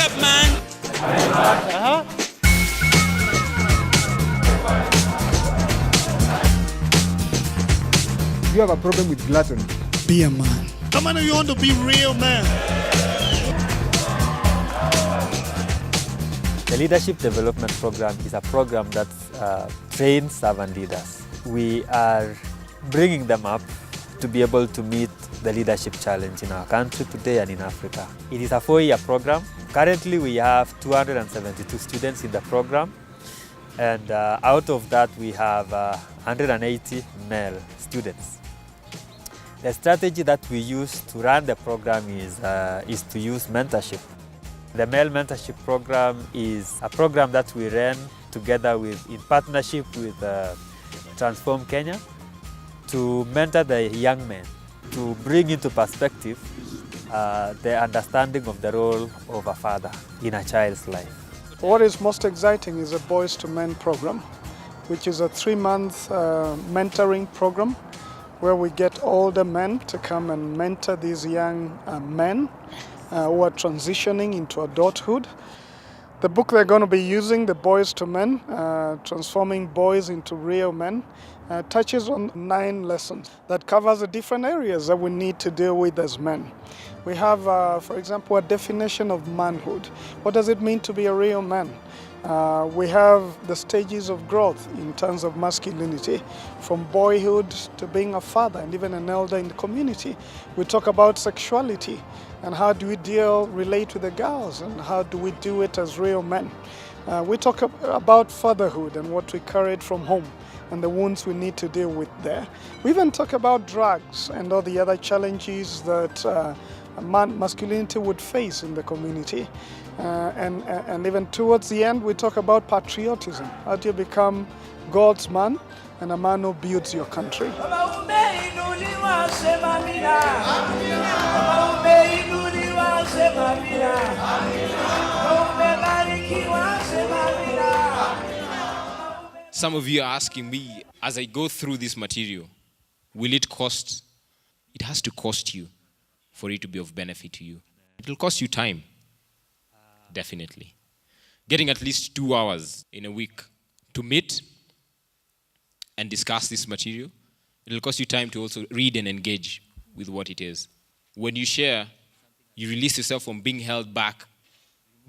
up, man. You have a problem with gluttony. Be a man. How many of you want to be real man? The Leadership Development Program is a program that trains servant leaders. We are bringing them up to be able to meet the leadership challenge in our country today and in Africa. It is a 4-year program. Currently we have 272 students in the program, and out of that we have 180 male students. The strategy that we use to run the program is to use mentorship. The male mentorship program is a program that we ran together in partnership with Transform Kenya to mentor the young men, to bring into perspective the understanding of the role of a father in a child's life. What is most exciting is a Boys to Men program, which is a 3-month mentoring program where we get older men to come and mentor these young men who are transitioning into adulthood. The book they're going to be using, The Boys to Men, Transforming Boys into Real Men, touches on 9 lessons that covers the different areas that we need to deal with as men. We have, for example, a definition of manhood. What does it mean to be a real man? We have the stages of growth in terms of masculinity, from boyhood to being a father and even an elder in the community. We talk about sexuality and how do we relate with the girls and how do we do it as real men. We talk about fatherhood and what we carried from home and the wounds we need to deal with there. We even talk about drugs and all the other challenges that masculinity would face in the community. And even towards the end, we talk about patriotism. How do you become God's man and a man who builds your country? Some of you are asking me, as I go through this material, will it cost? It has to cost you for it to be of benefit to you. It will cost you time, definitely. Getting at least 2 hours in a week to meet and discuss this material, it will cost you time to also read and engage with what it is. When you share, you release yourself from being held back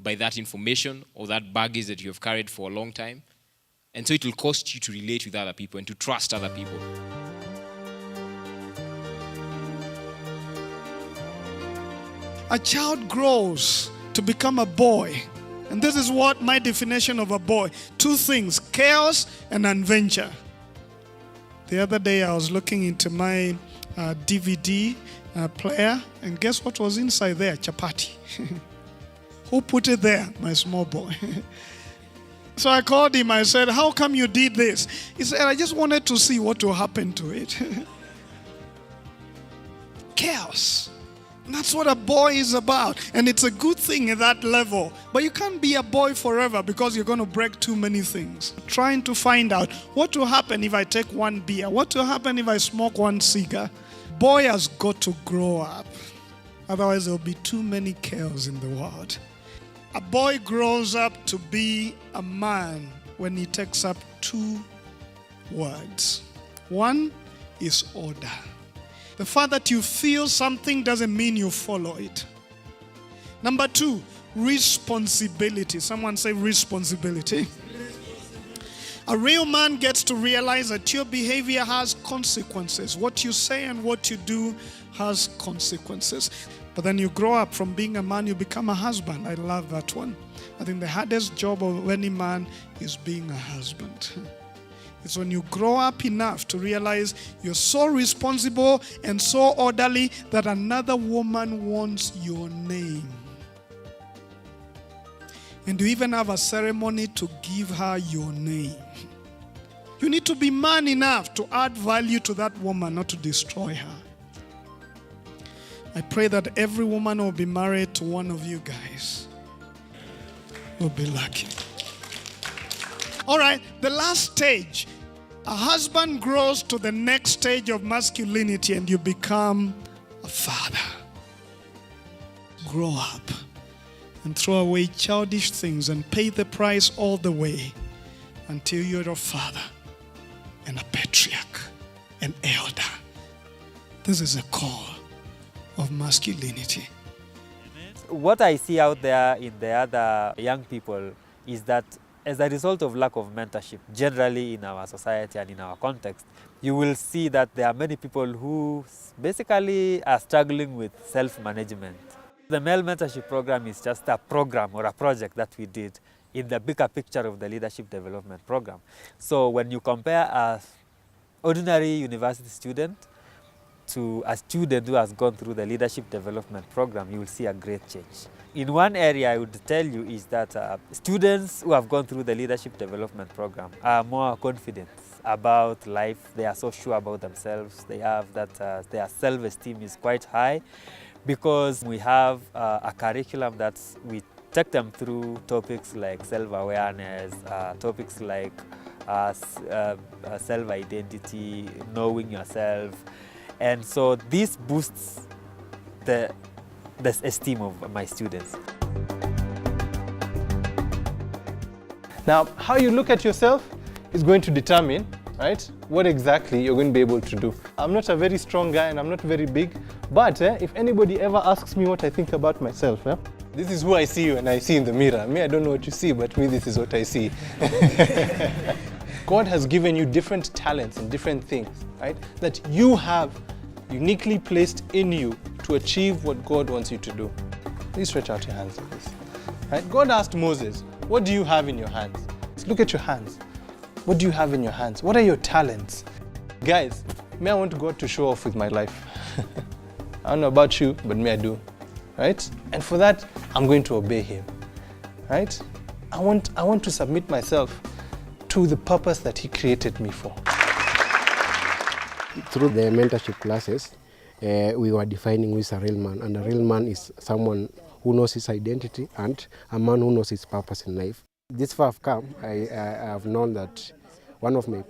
by that information or that baggage that you have carried for a long time. And so it will cost you to relate with other people and to trust other people. A child grows to become a boy. And this is what my definition of a boy. 2 things, chaos and adventure. The other day I was looking into my DVD player, and guess what was inside there? Chapati. Who put it there? My small boy. So I called him, I said, how come you did this? He said, I just wanted to see what will happen to it. Chaos. And that's what a boy is about. And it's a good thing at that level. But you can't be a boy forever because you're going to break too many things. Trying to find out what will happen if I take 1 beer. What will happen if I smoke 1 cigar? Boy has got to grow up. Otherwise there will be too many chaos in the world. A boy grows up to be a man when he takes up 2 words. 1 is order. The fact that you feel something doesn't mean you follow it. Number 2, responsibility. Someone say responsibility. A real man gets to realize that your behavior has consequences. What you say and what you do has consequences. But then you grow up from being a man, you become a husband. I love that one. I think the hardest job of any man is being a husband. It's when you grow up enough to realize you're so responsible and so orderly that another woman wants your name. And you even have a ceremony to give her your name. You need to be man enough to add value to that woman, not to destroy her. I pray that every woman will be married to one of you guys. Will be lucky. All right, the last stage. A husband grows to the next stage of masculinity and you become a father. Grow up and throw away childish things and pay the price all the way until you're a father and a patriarch, an elder. This is a call of masculinity. What I see out there in the other young people is that as a result of lack of mentorship, generally in our society and in our context, you will see that there are many people who basically are struggling with self-management. The male mentorship program is just a program or a project that we did in the bigger picture of the leadership development program. So when you compare an ordinary university student to a student who has gone through the leadership development program, you will see a great change. In one area I would tell you is that students who have gone through the leadership development program are more confident about life. They are so sure about themselves. They have that their self-esteem is quite high because we have a curriculum that we take them through topics like self-awareness, topics like self-identity, knowing yourself. And so this boosts the esteem of my students. Now, how you look at yourself is going to determine, right, what exactly you're going to be able to do. I'm not a very strong guy and I'm not very big, but if anybody ever asks me what I think about myself, this is who I see when I see in the mirror. Me, I don't know what you see, but me, this is what I see. God has given you different talents and different things, right, that you have uniquely placed in you to achieve what God wants you to do. Please stretch out your hands like this. Right? God asked Moses, what do you have in your hands? Look at your hands. What do you have in your hands? What are your talents? Guys, me, I want God to show off with my life. I don't know about you, but me, I do. Right? And for that, I'm going to obey Him. Right? I want to submit myself to the purpose that He created me for. Through the mentorship classes, we were defining who is a real man. And a real man is someone who knows his identity and a man who knows his purpose in life. This far I've come, I have known that one of my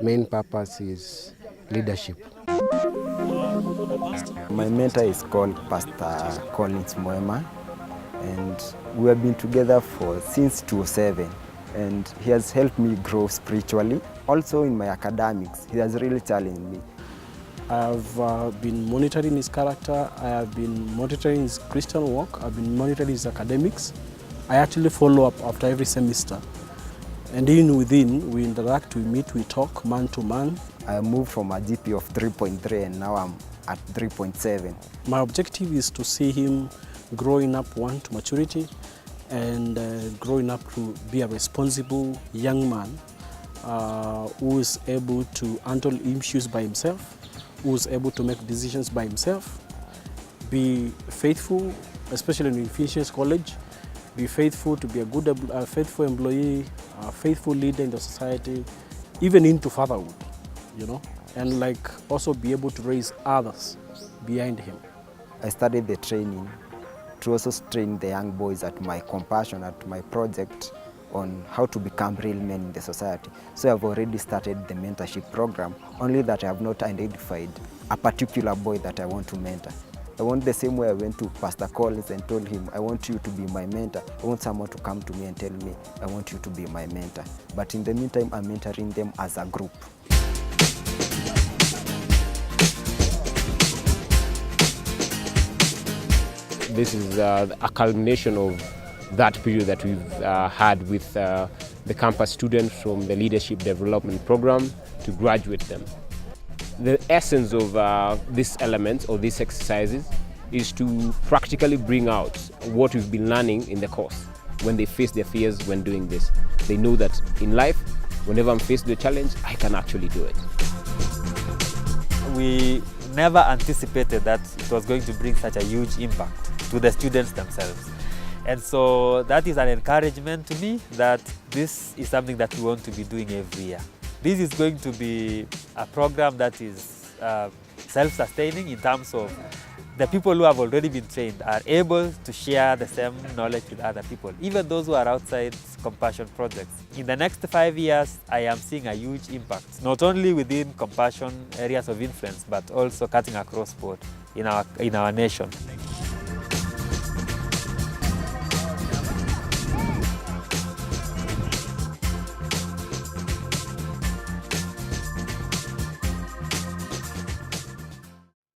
main purpose is leadership. My mentor is called Pastor Collins Moema, and we have been together since 2007, and he has helped me grow spiritually. Also in my academics, he has really challenged me. I've been monitoring his character, I have been monitoring his Christian walk, I've been monitoring his academics. I actually follow up after every semester. And within, we interact, we meet, we talk man to man. I moved from a GP of 3.3 and now I'm at 3.7. My objective is to see him growing up, one, to maturity, and growing up to be a responsible young man who is able to handle issues by himself, who is able to make decisions by himself, be faithful, especially in Ephesians College, be faithful to be a good, faithful employee, a faithful leader in the society, even into fatherhood, and also be able to raise others behind him. I started the training to also train the young boys at my compassion, at my project, on how to become real men in the society. So I've already started the mentorship program, only that I have not identified a particular boy that I want to mentor. I want the same way I went to Pastor Collins and told him, I want you to be my mentor. I want someone to come to me and tell me, I want you to be my mentor. But in the meantime, I'm mentoring them as a group. This is a culmination of that period that we've had with the campus students from the leadership development program to graduate them. The essence of this element or these exercises is to practically bring out what we've been learning in the course. When they face their fears when doing this, they know that in life, whenever I'm faced with a challenge, I can actually do it. We never anticipated that it was going to bring such a huge impact to the students themselves. And so that is an encouragement to me that this is something that we want to be doing every year. This is going to be a program that is self-sustaining in terms of the people who have already been trained are able to share the same knowledge with other people, even those who are outside compassion projects. In the next 5 years, I am seeing a huge impact, not only within compassion areas of influence, but also cutting across board in our nation.